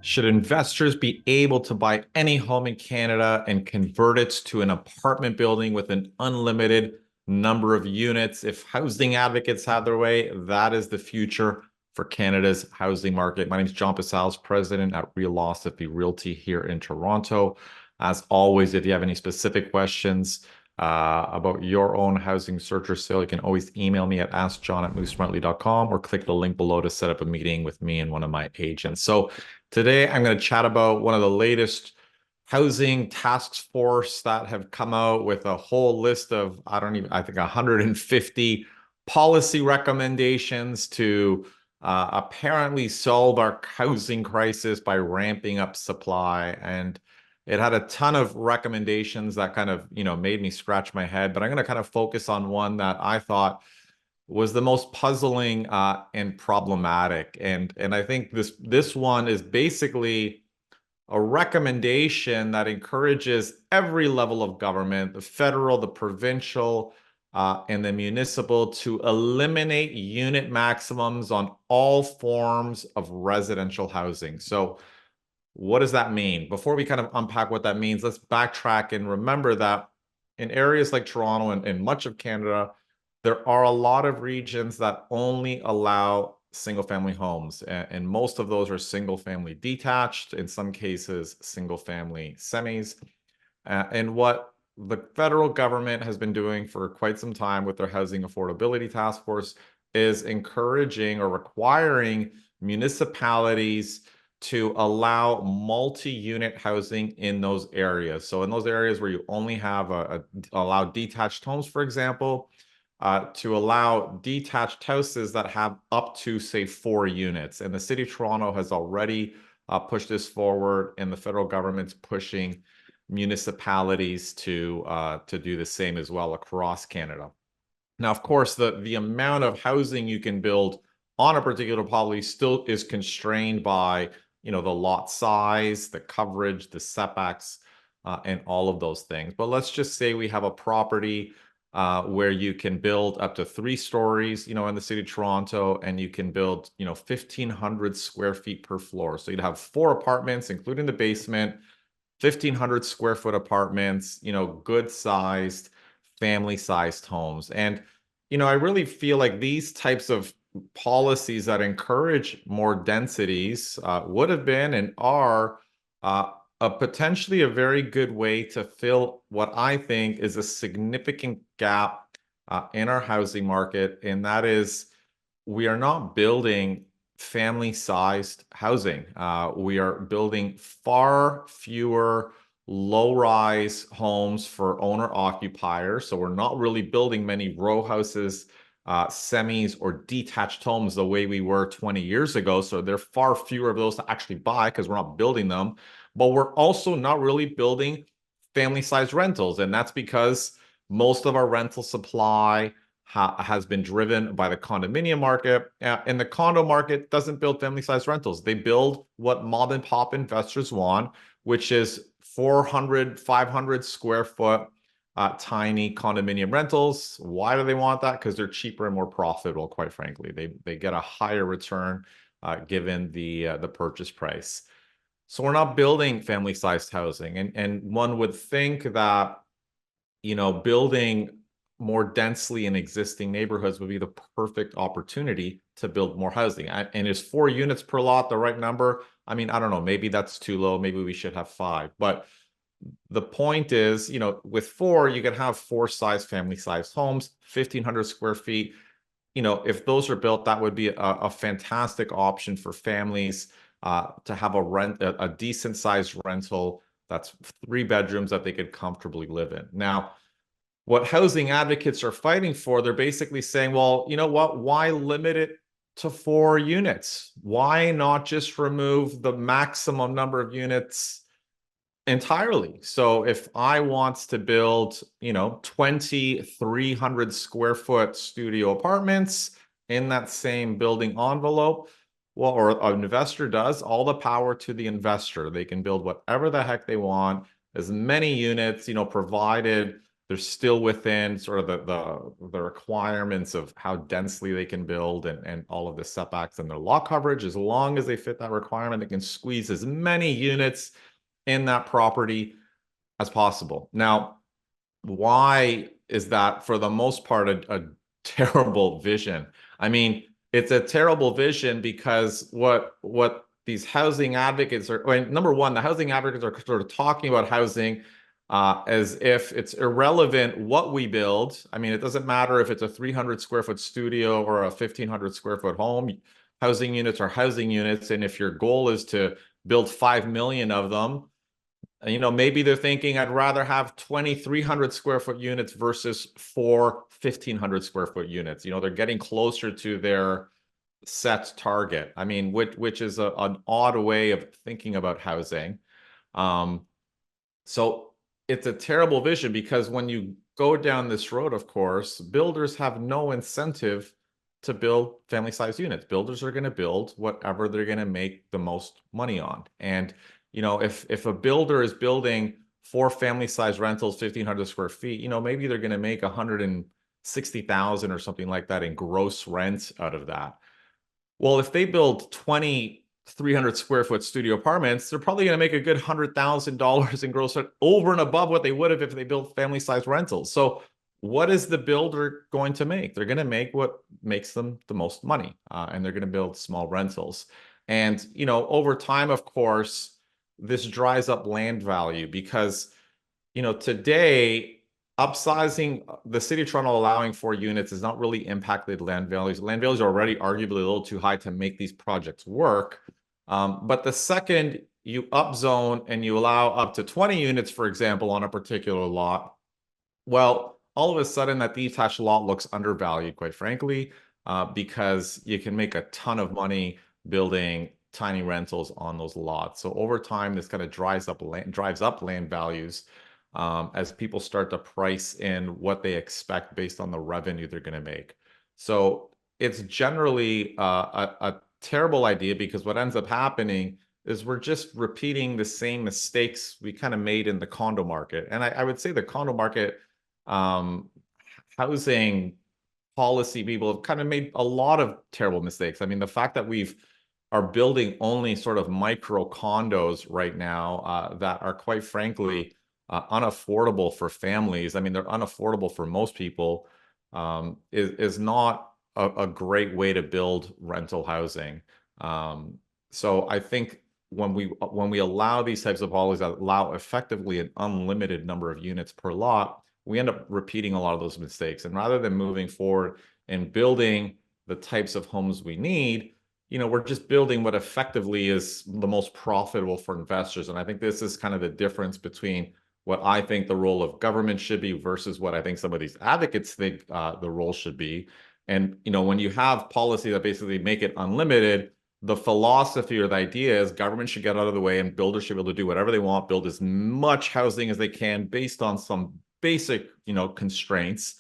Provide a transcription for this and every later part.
Should investors be able to buy any home in Canada and convert it to an apartment building with an unlimited number of units? If housing advocates had their way, that is the future for Canada's housing market. My name is John Pasals, president at Realosophy Realty here in Toronto. As always, if you have any specific questions about your own housing search or sale, you can always email me at askjohn@movesmartly.com or click the link below to set up a meeting with me and one of my agents. So today, I'm going to chat about one of the latest housing task force that have come out with a whole list of, I think 150 policy recommendations to apparently solve our housing crisis by ramping up supply. And it had a ton of recommendations that kind of, made me scratch my head, but I'm going to kind of focus on one that I thought was the most puzzling and problematic. And I think this one is basically a recommendation that encourages every level of government, the federal, the provincial, and the municipal, to eliminate unit maximums on all forms of residential housing. So what does that mean? Before we kind of unpack what that means, let's backtrack and remember that in areas like Toronto and much of Canada, there are a lot of regions that only allow single family homes. And most of those are single family detached, in some cases, single family semis. And what the federal government has been doing for quite some time with their Housing Affordability Task Force is encouraging or requiring municipalities to allow multi-unit housing in those areas. So in those areas where you only have allow detached homes, for example, to allow detached houses that have up to, say, 4 units. And the City of Toronto has already pushed this forward, and the federal government's pushing municipalities to do the same as well across Canada. Now, of course, the amount of housing you can build on a particular property still is constrained by, the lot size, the coverage, the setbacks, and all of those things. But let's just say we have a property where you can build up to 3 stories, in the city of Toronto, and you can build, 1,500 square feet per floor. So you'd have 4 apartments, including the basement, 1,500 square foot apartments, good sized, family sized homes. And, I really feel like these types of policies that encourage more densities would have been and are potentially a very good way to fill what I think is a significant gap in our housing market. And that is, we are not building family-sized housing. We are building far fewer low-rise homes for owner-occupiers. So we're not really building many row houses, semis, or detached homes the way we were 20 years ago. So there are far fewer of those to actually buy because we're not building them. But we're also not really building family-sized rentals. And that's because most of our rental supply has been driven by the condominium market. And the condo market doesn't build family-sized rentals. They build what mom and pop investors want, which is 400, 500 square foot tiny condominium rentals. Why do they want that? Because they're cheaper and more profitable, quite frankly. They get a higher return given the purchase price. So we're not building family-sized housing. And one would think that, building more densely in existing neighborhoods would be the perfect opportunity to build more housing. And is 4 units per lot the right number? I mean, I don't know. Maybe that's too low. Maybe we should have 5. But the point is, with 4, you can have 4-size family-sized homes, 1,500 square feet. If those are built, that would be a fantastic option for families to have a decent sized rental that's 3 bedrooms that they could comfortably live in. Now, what housing advocates are fighting for, they're basically saying, well, you know what? Why limit it to 4 units? Why not just remove the maximum number of units entirely? So if I want to build, 2,300 square foot studio apartments in that same building envelope, well, or an investor does, all the power to the investor. They can build whatever the heck they want, as many units, provided they're still within sort of the requirements of how densely they can build and all of the setbacks and their lot coverage. As long as they fit that requirement, they can squeeze as many units in that property as possible. Now, why is that for the most part a terrible vision? I mean, it's a terrible vision because what these housing advocates are, well, number one, the housing advocates are sort of talking about housing as if it's irrelevant what we build. I mean, it doesn't matter if it's a 300 square foot studio or a 1,500 square foot home. Housing units are housing units, and if your goal is to build 5 million of them, you know, maybe they're thinking I'd rather have 2,300 square foot units versus 1,500 square foot units. You know, they're getting closer to their set target. I mean, which is an odd way of thinking about housing. Um, so it's a terrible vision because when you go down this road, of course, builders have no incentive to build family size units. Builders are going to build whatever they're going to make the most money on. And, you know, if a builder is building 4 family size rentals, 1,500 square feet, you know, maybe they're going to make 160,000 or something like that in gross rent out of that. Well, if they build 2,300 square foot studio apartments, they're probably going to make a good $100,000 in gross rent over and above what they would have if they built family size rentals. So what is the builder going to make? They're going to make what makes them the most money, and they're going to build small rentals. And, you know, over time, of course, this dries up land value because, you know, today upsizing the city of Toronto allowing 4 units has not really impacted land values. Land values are already arguably a little too high to make these projects work. But the second you upzone and you allow up to 20 units, for example, on a particular lot, well, all of a sudden that detached lot looks undervalued, quite frankly, because you can make a ton of money building tiny rentals on those lots. So over time, this kind of drives up land values as people start to price in what they expect based on the revenue they're going to make. So it's generally a terrible idea because what ends up happening is we're just repeating the same mistakes we kind of made in the condo market. And I would say the condo market, um, housing policy people have kind of made a lot of terrible mistakes. I mean, the fact that we've are building only sort of micro condos right now that are quite frankly unaffordable for families. I mean, they're unaffordable for most people. Is not a great way to build rental housing. So I think when we allow these types of policies that allow effectively an unlimited number of units per lot, we end up repeating a lot of those mistakes. And rather than moving forward and building the types of homes we need, you know, we're just building what effectively is the most profitable for investors. And I think this is kind of the difference between what I think the role of government should be versus what I think some of these advocates think the role should be. And, you know, when you have policy that basically make it unlimited, the philosophy or the idea is government should get out of the way and builders should be able to do whatever they want, build as much housing as they can based on some basic, you know, constraints,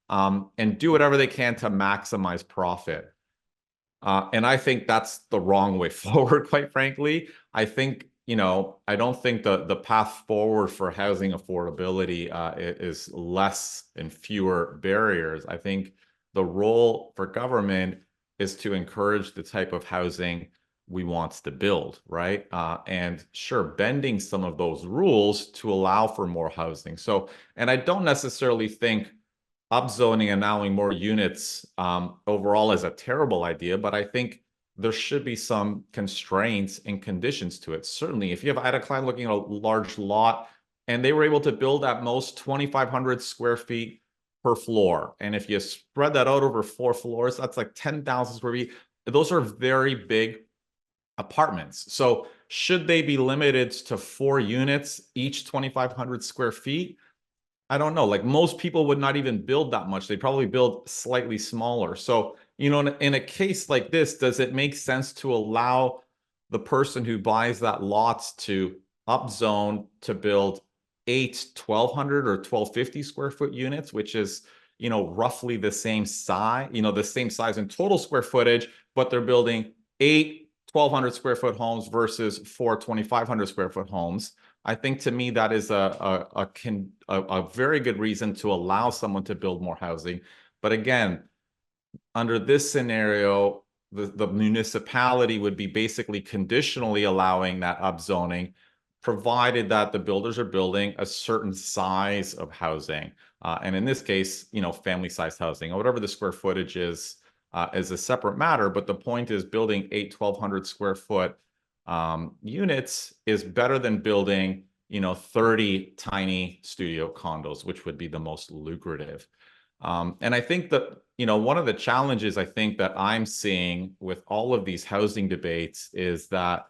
and do whatever they can to maximize profit. And I think that's the wrong way forward, quite frankly. I think, you know, I don't think the path forward for housing affordability is less and fewer barriers. I think the role for government is to encourage the type of housing we want to build, right? And sure, bending some of those rules to allow for more housing. So, and I don't necessarily think upzoning and allowing more units overall is a terrible idea, but I think there should be some constraints and conditions to it. Certainly, if you have I had a client looking at a large lot and they were able to build at most 2,500 square feet per floor. And if you spread that out over 4 floors, that's like 10,000 square feet. Those are very big apartments. So should they be limited to 4 units, each 2,500 square feet? I don't know. Like most people would not even build that much. They probably build slightly smaller. So, you know, in a case like this, does it make sense to allow the person who buys that lot to upzone to build 8 1,200 or 1,250 square foot units, which is, you know, roughly the same size, you know, the same size in total square footage, but they're building 8 1,200 square foot homes versus 4 2,500 square foot homes. I think to me that is a very good reason to allow someone to build more housing. But again, under this scenario, the municipality would be basically conditionally allowing that upzoning, provided that the builders are building a certain size of housing. And in this case, family-sized housing, or whatever the square footage is a separate matter. But the point is building 1,200 square foot units is better than building, 30 tiny studio condos, which would be the most lucrative. And I think that, one of the challenges I think that I'm seeing with all of these housing debates is that,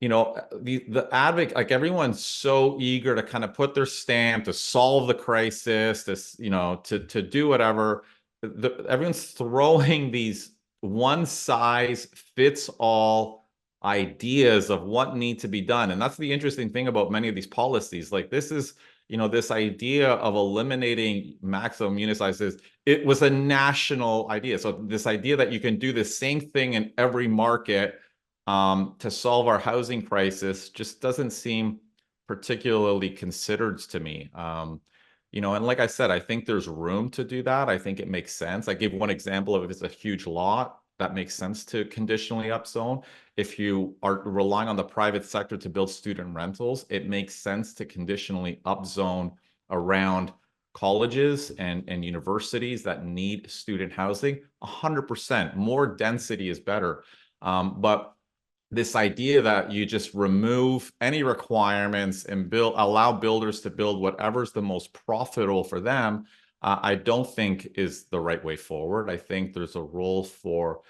the advocate, like everyone's so eager to kind of put their stamp to solve the crisis, to do whatever. Everyone's throwing these one size fits all ideas of what need to be done. And that's the interesting thing about many of these policies. Like this is, this idea of eliminating maximum unit sizes, it was a national idea. So this idea that you can do the same thing in every market to solve our housing crisis just doesn't seem particularly considered to me. And like I said, I think there's room to do that. I think it makes sense. I gave one example of if it's a huge lot, that makes sense to conditionally upzone. If you are relying on the private sector to build student rentals, it makes sense to conditionally upzone around colleges and universities that need student housing. 100%. More density is better. But this idea that you just remove any requirements and allow builders to build whatever's the most profitable for them, I don't think is the right way forward. I think there's a role for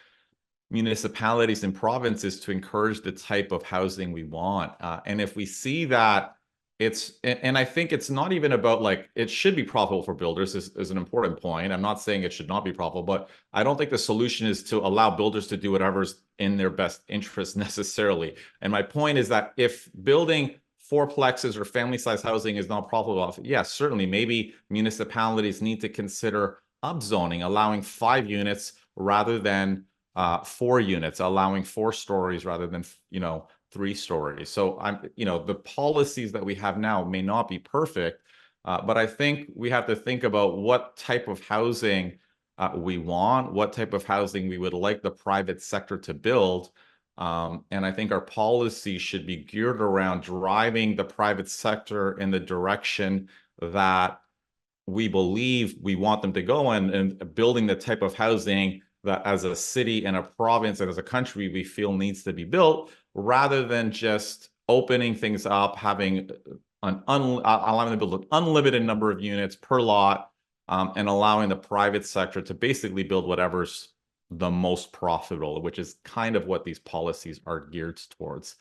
municipalities and provinces to encourage the type of housing we want. And if we see that and I think it's not even about like, it should be profitable for builders is an important point. I'm not saying it should not be profitable, but I don't think the solution is to allow builders to do whatever's in their best interest necessarily. And my point is that if building fourplexes or family-sized housing is not profitable, yes, certainly maybe municipalities need to consider upzoning, allowing 5 units rather than 4 units, allowing 4 stories rather than 3 stories. So the policies that we have now may not be perfect, but I think we have to think about what type of housing we want, what type of housing we would like the private sector to build. And I think our policy should be geared around driving the private sector in the direction that we believe we want them to go in, and building the type of housing that as a city and a province and as a country we feel needs to be built, rather than just opening things up, having allowing them to build an unlimited number of units per lot, and allowing the private sector to basically build whatever's the most profitable, which is kind of what these policies are geared towards.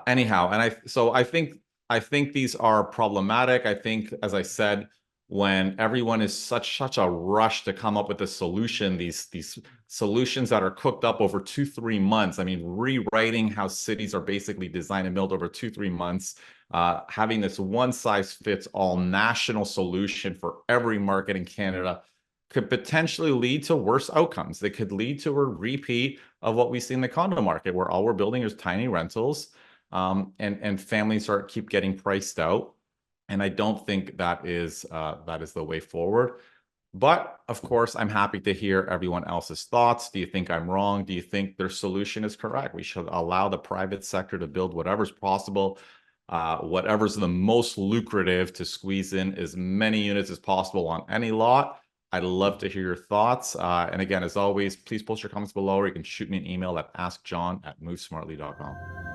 Anyhow, and I think these are problematic. I think, as I said, when everyone is such a rush to come up with a solution, these solutions that are cooked up over 2-3 months. I mean, rewriting how cities are basically designed and built over 2-3 months, having this one size fits all national solution for every market in Canada could potentially lead to worse outcomes. They could lead to a repeat of what we see in the condo market, where all we're building is tiny rentals, and families keep getting priced out. And I don't think that is the way forward. But of course, I'm happy to hear everyone else's thoughts. Do you think I'm wrong? Do you think their solution is correct? We should allow the private sector to build whatever's possible, whatever's the most lucrative, to squeeze in as many units as possible on any lot. I'd love to hear your thoughts. And again, as always, please post your comments below, or you can shoot me an email at askjohn@movesmartly.com.